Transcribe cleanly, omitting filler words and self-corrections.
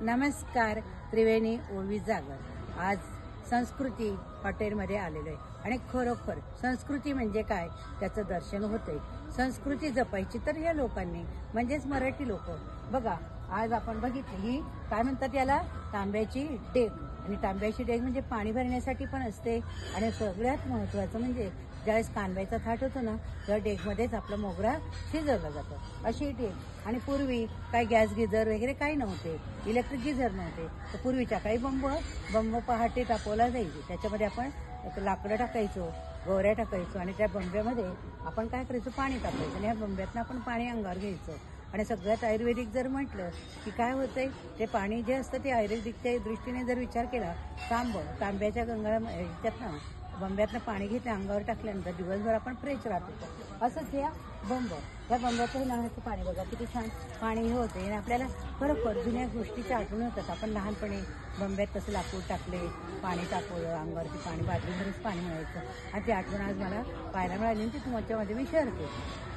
नमस्कार. त्रिवेणी ओवी जागर आज संस्कृती हॉटेलमध्ये आलेलो आहे आणि खरोखर संस्कृती म्हणजे काय त्याचं दर्शन होतंय. संस्कृती जपायची तर या लोकांनी म्हणजेच मराठी लोक बघा. आज आपण बघितली ही काय म्हणतात याला तांब्याची डेग आणि तांब्याची डेग म्हणजे पाणी भरण्यासाठी पण असते आणि सगळ्यात महत्त्वाचं म्हणजे ज्यावेळेस कांद्याचा थाट होतो ना त्या डेगमध्येच आपला मोगरा शिजवला जातो. अशी डेग आणि पूर्वी काय गॅस गिझर वगैरे काही नव्हते, इलेक्ट्रिक गिझर नव्हते. तर पूर्वीच्या काही बंब पहाटे तापवला जायचे. त्याच्यामध्ये आपण लाकडं टाकायचो, गोवऱ्या टाकायचो आणि त्या बंब्यामध्ये आपण काय करायचो पाणी टाकायचं आणि ह्या बंब्यातनं आपण पाणी अंगावर घ्यायचं. आणि सगळ्यात आयुर्वेदिक जर म्हटलं की काय होतंय ते पाणी जे असतं ते आयुर्वेदिकच्या दृष्टीने जर विचार केला तांब्याच्या ह्याच्यातनं बंब्यातनं पाणी घेतलं अंगावर टाकल्यानंतर दिवसभर आपण फ्रेश राहतो. असंच या बंब्याचं नळाचं पाणी बघा किती छान पाणी हे होते आणि आपल्याला खरोखर जुन्या गोष्टीच्या आठवण होतात. आपण लहानपणी बंब्यात कसं लाकूड टाकले, पाणी टाकवलं, अंगावरती पाणी बादलीभरच पाणी मिळायचं आणि ती आठवण आज मला पाहायला मिळाली आणि ती तुमच्यामध्ये मी शेअर केली.